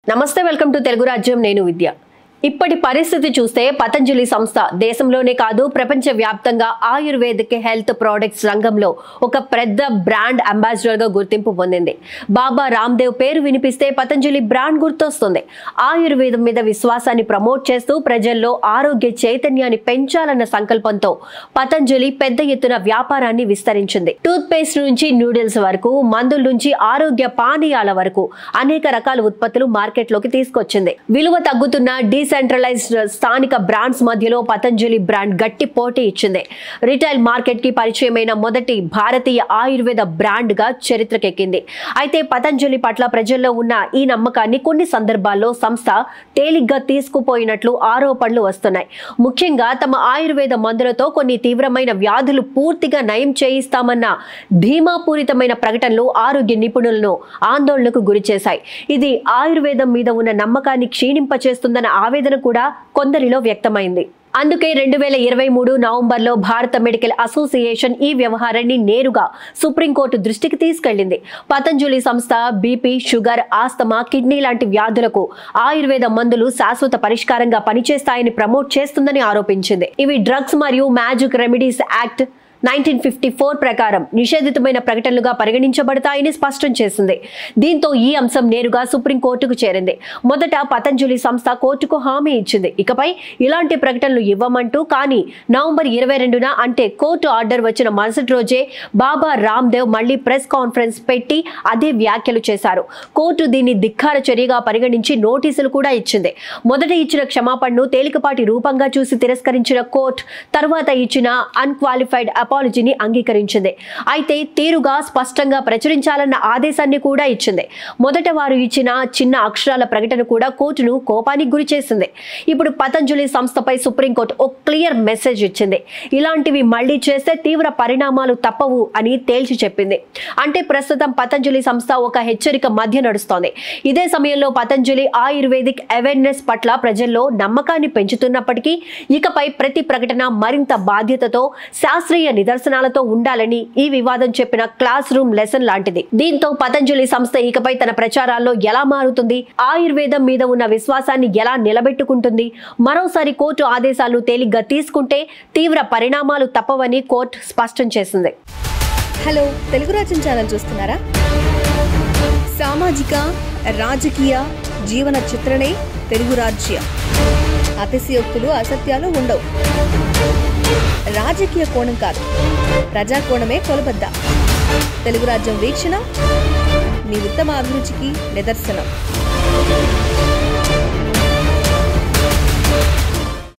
నమస్తే welcome to Telugu రాజ్యం నేను విద్య ఇప్పటి పరిస్థితి చూస్తే పతంజలి సంస్థ దేశంలోనే కాదు ప్రపంచ వ్యాప్తంగా ఆయుర్వేదిక్ హెల్త్ ప్రొడక్ట్స్ రంగంలో ఒక పెద్ద బ్రాండ్ అంబాసిడర్ గా గుర్తింపు పొందింది. బాబా రామ్దేవ్ పేరు వినిపిస్తే పతంజలి బ్రాండ్ గుర్తొస్తుంది. ఆయుర్వేదం మీద విశ్వాసాన్ని ప్రమోట్ చేస్తూ ప్రజల్లో ఆరోగ్య చైతన్యాన్ని పెంచాలన్న సంకల్పంతో పతంజలి పెద్ద ఎత్తున వ్యాపారాన్ని విస్తరించింది. టూత్ పేస్ట్ నుంచి నూడిల్స్ వరకు, మందుల నుంచి ఆరోగ్య పానీయాల వరకు అనేక రకాల ఉత్పత్తులు మార్కెట్లోకి తీసుకొచ్చింది. విలువ తగ్గుతున్న సెంట్రలైజ్డ్ స్థానిక బ్రాండ్స్ మధ్యలో పతంజలి బ్రాండ్ గట్టి పోటీ ఇచ్చింది. రిటైల్ మార్కెట్ కి పరిచయమైన మొదటి భారతీయ ఆయుర్వేద బ్రాండ్ గా చరిత్రకెక్కింది. అయితే పతంజలి పట్ల ప్రజల్లో ఉన్న ఈ నమ్మకాన్ని కొన్ని సందర్భాల్లో సంస్థ తేలిగ్గా తీసుకుపోయినట్లు ఆరోపణలు వస్తున్నాయి. ముఖ్యంగా తమ ఆయుర్వేద మందులతో కొన్ని తీవ్రమైన వ్యాధులు పూర్తిగా నయం చేయిస్తామన్న ధీమాపూరితమైన ప్రకటనలు ఆరోగ్య నిపుణులను ఆందోళనకు గురిచేశాయి. ఇది ఆయుర్వేదం మీద ఉన్న నమ్మకాన్ని క్షీణింపచేస్తుందన్న ఆవేదన కూడా కొందరిలో వ్యక్తమైంది. అందుకే 2023 నవంబర్లో భారత మెడికల్ అసోసియేషన్ ఈ వ్యవహారాన్ని నేరుగా సుప్రీంకోర్టు దృష్టికి తీసుకెళ్లింది. పతంజలి సంస్థ బీపీ, షుగర్, ఆస్తమా, కిడ్నీ లాంటి వ్యాధులకు ఆయుర్వేద మందులు శాశ్వత పరిష్కారంగా పనిచేస్తాయని ప్రమోట్ చేస్తుందని ఆరోపించింది. ఇవి డ్రగ్స్ మరియు మ్యాజిక్ రెమెడీస్ యాక్ట్ 1954 ప్రకారం నిషేధితమైన ప్రకటనలుగా పరిగణించబడతాయని స్పష్టం చేసింది. దీంతో ఈ అంశం నేరుగా సుప్రీంకోర్టుకు చేరింది. మొదట పతంజలి సంస్థ కోర్టుకు హామీ ఇచ్చింది, ఇకపై ఇలాంటి ప్రకటనలు ఇవ్వమంటూ. కానీ నవంబర్ 22న అంటే కోర్టు ఆర్డర్ వచ్చిన మరుసటి రోజే బాబా రామ్దేవ్ మళ్లీ ప్రెస్ కాన్ఫరెన్స్ పెట్టి అదే వ్యాఖ్యలు చేశారు. కోర్టు దీన్ని ధిక్కార చర్యగా పరిగణించి నోటీసులు కూడా ఇచ్చింది. మొదట ఇచ్చిన క్షమాపణను తేలికపాటి రూపంగా చూసి తిరస్కరించిన కోర్టు తర్వాత ఇచ్చిన అన్క్వాలిఫైడ్ అపాలజీని అంగీకరించింది. అయితే తీరుగా స్పష్టంగా ప్రచురించాలన్న ఆదేశాన్ని కూడా ఇచ్చింది. మొదట వారు ఇచ్చిన చిన్న అక్షరాల ప్రకటన కూడా కోర్టును కోపానికి గురి చేసింది. ఇప్పుడు పతంజలి సంస్థపై సుప్రీంకోర్టు ఒక క్లియర్ మెసేజ్ ఇచ్చింది. ఇలాంటివి మళ్లీ చేస్తే తీవ్ర పరిణామాలు తప్పవు అని తేల్చి చెప్పింది. అంటే ప్రస్తుతం పతంజలి సంస్థ ఒక హెచ్చరిక మధ్య నడుస్తోంది. ఇదే సమయంలో పతంజలి ఆయుర్వేదిక్ అవేర్నెస్ పట్ల ప్రజల్లో నమ్మకాన్ని పెంచుతున్నప్పటికీ ఇకపై ప్రతి ప్రకటన మరింత బాధ్యతతో, శాస్త్రీయ నిదర్శనాలతో ఉండాలని ఈ వివాదం చెప్పిన క్లాస్ రూమ్ లెసన్ లాంటిది. దీంతో పతంజలి సంస్థ ఇకపై తన ప్రచారాల్లో ఎలా మారుతుంది, ఆయుర్వేదం మీద ఉన్న విశ్వాసాన్ని ఎలా నిలబెట్టుకుంటుంది, మరోసారి కోర్టు ఆదేశాలు తేలిగ్గా తీసుకుంటే తీవ్ర పరిణామాలు తప్పవని కోర్టు స్పష్టం చేసింది. హలో, తెలుగు రాజ్యం ఛానల్ చూస్తున్నారా? సామాజిక, రాజకీయ, జీవన చిత్రణే తెలుగు రాజ్యం. అతిశయోక్తులు, అసత్యాలు ఉండవు. రాజకీయ కోణం కాదు, ప్రజా కోణమే కొలబద్ద. తెలుగు రాజ్యం వీక్షణ మీ ఉత్తమ అభిరుచికి నిదర్శనం.